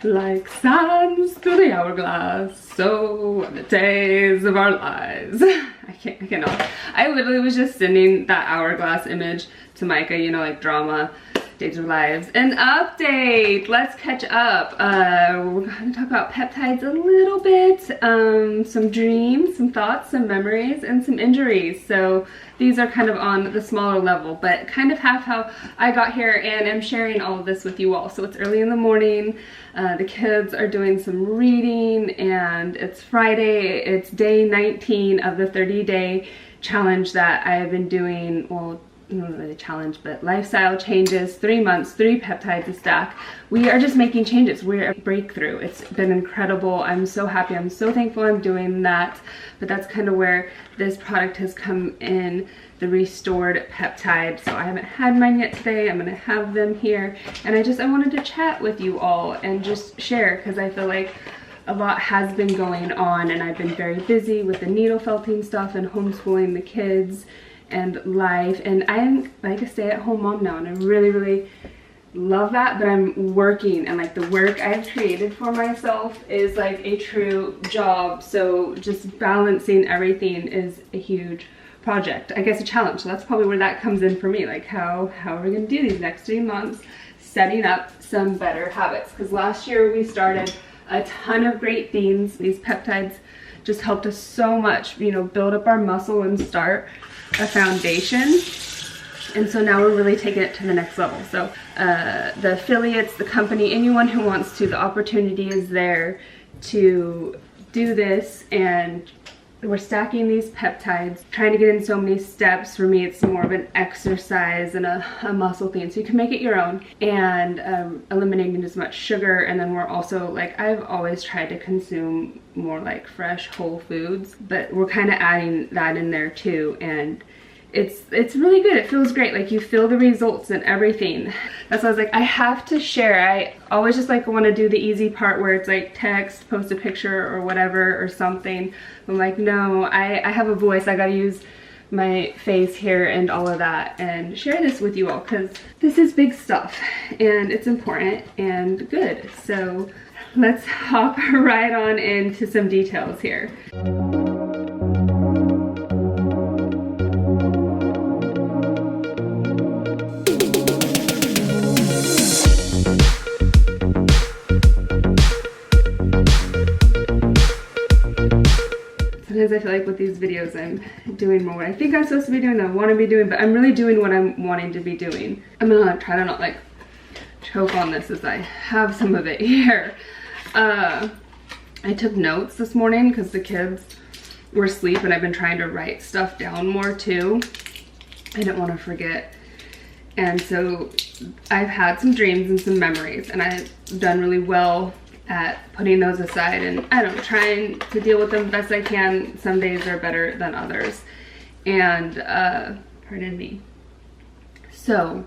Like sands through the hourglass, so are the days of our lives. I cannot. I literally was just sending that hourglass image to Micah, you know, like drama, days of our lives. An update, let's catch up. We're gonna talk about peptides a little bit, some dreams, some thoughts, some memories, and some injuries. So these are kind of on the smaller level, but kind of half how I got here, and I'm sharing all of this with you all. So it's early in the morning. The kids are doing some reading, and it's Friday. It's day 19 of the 30-day challenge that I have been doing. Well, not really challenge, but lifestyle changes, 3 months, 3 peptides a stack. We are just making changes. We're a breakthrough. It's been incredible. I'm so happy. I'm so thankful I'm doing that. But that's kind of where this product has come in, the restored peptide. So I haven't had mine yet today. I'm gonna have them here. And I wanted to chat with you all and just share, because I feel like a lot has been going on, and I've been very busy with the needle felting stuff and homeschooling the kids and life, and I'm like a stay-at-home mom now, and I really love that. But I'm working, and like the work I've created for myself is like a true job, so just balancing everything is a huge project, I guess a challenge. So that's probably where that comes in for me, like how are we gonna do these next 3 months, setting up some better habits, because last year we started a ton of great things. These peptides just helped us so much, you know, build up our muscle and start a foundation. And so now we're really taking it to the next level. So the affiliates, the company, anyone who wants to, the opportunity is there to do this. And we're stacking these peptides, trying to get in so many steps. For me, it's more of an exercise and a muscle thing, so you can make it your own, and eliminating as much sugar. And then we're also, like, I've always tried to consume more like fresh whole foods, but we're kind of adding that in there too, and it's really good. It feels great. Like, you feel the results and everything. That's why I was like, I have to share. I always just like want to do the easy part where it's like text, post a picture or whatever or something. I'm like, no, I have a voice. I gotta use my face here and all of that and share this with you all, because this is big stuff and it's important and good. So let's hop right on into some details here. Sometimes I feel like with these videos I'm doing more what I think I'm supposed to be doing than I want to be doing, but I'm really doing what I'm wanting to be doing. I'm gonna try to not like choke on this as I have some of it here. I took notes this morning because the kids were asleep, and I've been trying to write stuff down more too. I didn't want to forget. And so I've had some dreams and some memories, and I've done really well at putting those aside, and I don't know, trying to deal with them the best I can. Some days are better than others. And pardon me. So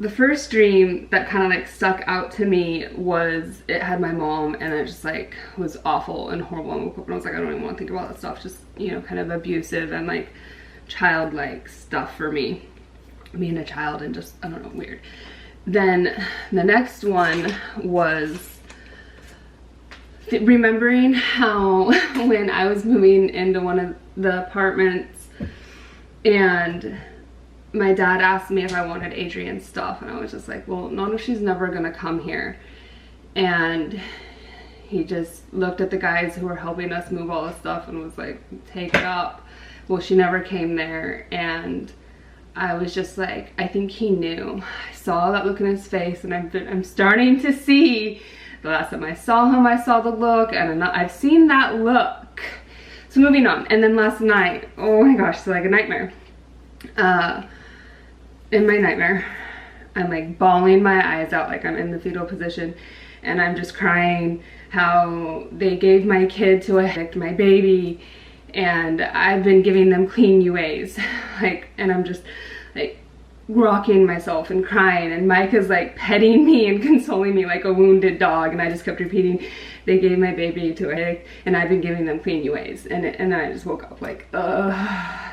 the first dream that kind of like stuck out to me was, it had my mom, and it just like was awful and horrible. And I was like, I don't even want to think about that stuff. Just, you know, kind of abusive and like childlike stuff for me, being a child, and just, I don't know, weird. Then the next one was remembering how when I was moving into one of the apartments, and my dad asked me if I wanted Adrian's stuff, and I was just like, well, not if she's never gonna come here. And he just looked at the guys who were helping us move all the stuff and was like, take it up. Well, she never came there, and I was just like, I think he knew. I saw that look in his face, and I'm starting to see, the last time I saw him, I saw the look, and I've seen that look. So moving on. And then last night, oh my gosh, so like a nightmare. In my nightmare, I'm like bawling my eyes out, like I'm in the fetal position, and I'm just crying how they gave my kid to my baby, and I've been giving them clean UAs, like, and I'm just like rocking myself and crying, and Mike is like petting me and consoling me like a wounded dog, and I just kept repeating, they gave my baby to and I've been giving them clean UAs, and then I just woke up like, ugh.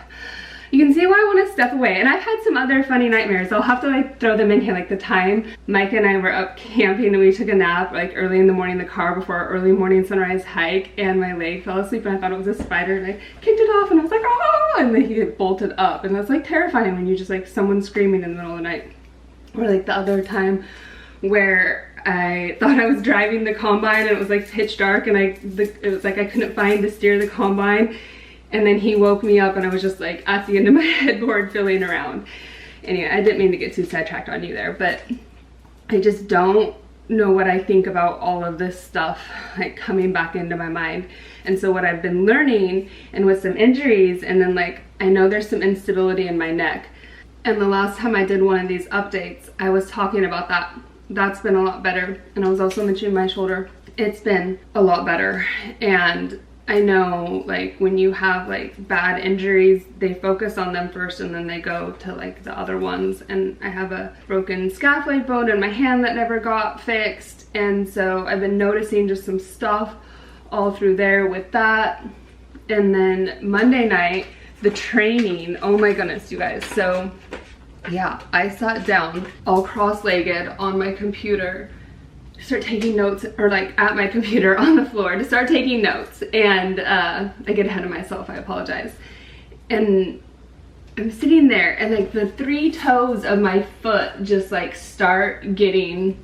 you can see why I want to step away. And I've had some other funny nightmares. I'll have to like throw them in here. Like the time Micah and I were up camping and we took a nap like early in the morning in the car before our early morning sunrise hike, and my leg fell asleep and I thought it was a spider and I kicked it off and I was like, oh, and then he bolted up, and that's like terrifying when you just like someone screaming in the middle of the night. Or like the other time where I thought I was driving the combine and it was like pitch dark and it was like I couldn't find to steer the combine, and then he woke me up and I was just like at the end of my headboard filling around. Anyway, I didn't mean to get too sidetracked on you there, but I just don't know what I think about all of this stuff like coming back into my mind. And so what I've been learning, and with some injuries, and then like I know there's some instability in my neck, and the last time I did one of these updates I was talking about that. That's been a lot better. And I was also mentioning my shoulder. It's been a lot better. And I know like when you have like bad injuries, they focus on them first and then they go to like the other ones. And I have a broken scaphoid bone in my hand that never got fixed. And so I've been noticing just some stuff all through there with that. And then Monday night, the training, oh my goodness, you guys. So yeah, I sat down all cross-legged on my computer to start taking notes, or like at my computer on the floor to start taking notes. And I get ahead of myself, I apologize. And I'm sitting there and like the 3 toes of my foot just like start getting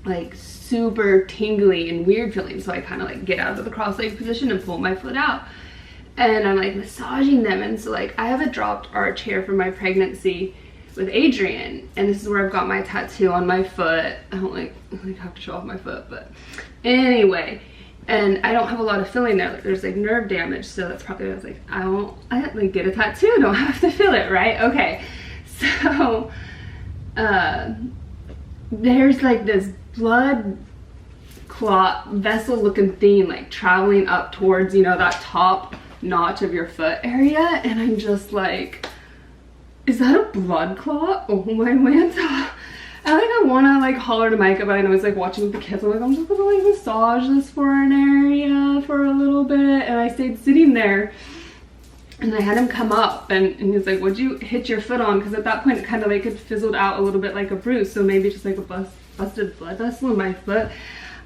like super tingly and weird feeling. So I kind of like get out of the cross-legged position and pull my foot out. And I'm like massaging them. And so like I have a dropped arch here from my pregnancy with Adrian, and this is where I've got my tattoo on my foot. I don't like have to show off my foot, but anyway, and I don't have a lot of filling there. Like, there's like nerve damage, so that's probably why I was like, I don't like get a tattoo, don't have to fill it, right? Okay, so there's like this blood clot vessel looking thing like traveling up towards, you know, that top notch of your foot area, and I'm just like, is that a blood clot? Oh my Lanta. I want to like holler to Micah, but I know he's like watching with the kids. I'm like, I'm just gonna like massage this for an area for a little bit. And I stayed sitting there and I had him come up and he's like, what'd you hit your foot on? Because at that point it kind of like had fizzled out a little bit like a bruise. So maybe just like a busted blood vessel in my foot.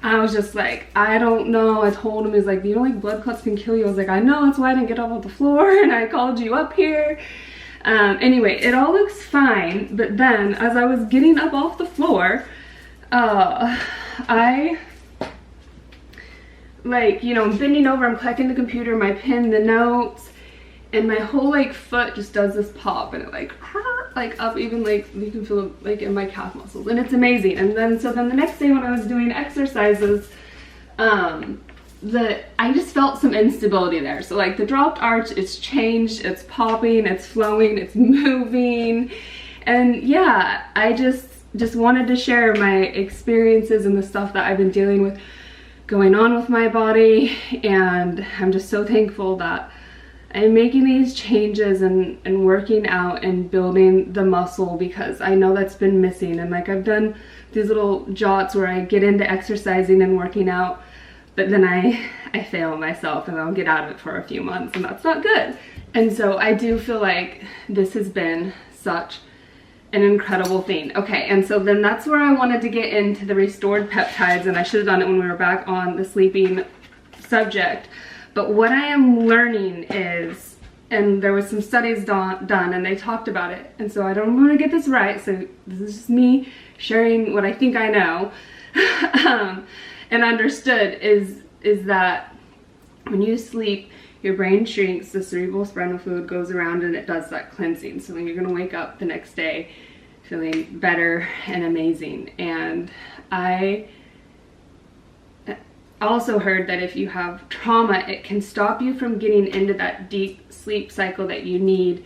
I was just like, I don't know. I told him, he's like, you know, like blood clots can kill you. I was like, I know, that's why I didn't get off the floor and I called you up here. Anyway, it all looks fine, but then as I was getting up off the floor, I like, you know, I'm bending over, I'm collecting the computer, my pen, the notes, and my whole like foot just does this pop, and it like up, even like you can feel it like in my calf muscles, and it's amazing. And then so then the next day when I was doing exercises, I just felt some instability there. So like the dropped arch, it's changed, it's popping, it's flowing, it's moving. And yeah, I just wanted to share my experiences and the stuff that I've been dealing with going on with my body. And I'm just so thankful that I'm making these changes and working out and building the muscle, because I know that's been missing. And like I've done these little jots where I get into exercising and working out, but then I fail myself and I'll get out of it for a few months, and that's not good. And so I do feel like this has been such an incredible thing. Okay, and so then that's where I wanted to get into the restored peptides, and I should have done it when we were back on the sleeping subject. But what I am learning is, and there was some studies done and they talked about it, and so I don't want to get this right, so this is just me sharing what I think I know. And understood is that when you sleep, your brain shrinks, the cerebral spinal fluid goes around and it does that cleansing. So then you're gonna wake up the next day feeling better and amazing. And I also heard that if you have trauma, it can stop you from getting into that deep sleep cycle that you need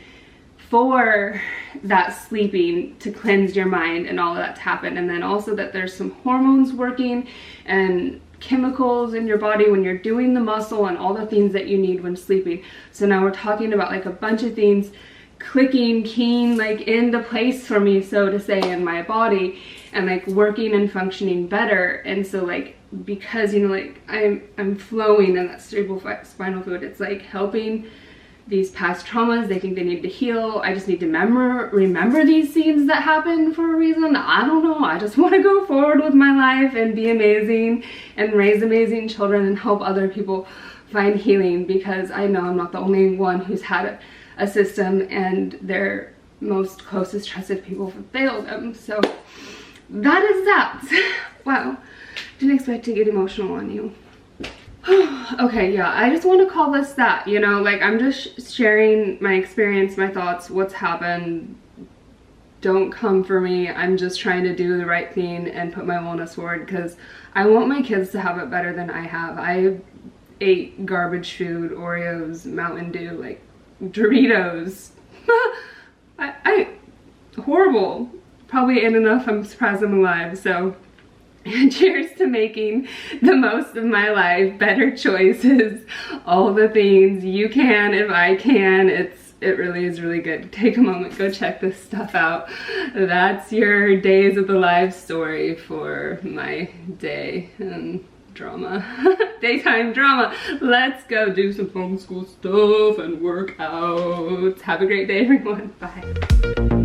for that sleeping to cleanse your mind and all of that to happen. And then also that there's some hormones working and chemicals in your body when you're doing the muscle and all the things that you need when sleeping. So now we're talking about like a bunch of things clicking, keying like into place for me, so to say, in my body, and like working and functioning better. And so like, because, you know, like I'm flowing in that cerebral spinal fluid, it's like helping these past traumas they think they need to heal. I just need to remember these scenes that happened for a reason. I don't know. I just want to go forward with my life and be amazing and raise amazing children and help other people find healing, because I know I'm not the only one who's had a system and their most closest trusted people have failed them. So that is that. Wow, didn't expect to get emotional on you. Okay, yeah, I just want to call this that, you know, like I'm just sharing my experience, my thoughts, what's happened. Don't come for me. I'm just trying to do the right thing and put my wellness forward, because I want my kids to have it better than I have. I ate garbage food, Oreos, Mountain Dew, like Doritos. I horrible. Probably ate enough. I'm surprised I'm alive. So cheers to making the most of my life, better choices, all the things you can if I can. It really is really good. Take a moment, go check this stuff out. That's your days of the live story for my day and drama. Daytime drama. Let's go do some homeschool stuff and work out. Have a great day, everyone. Bye.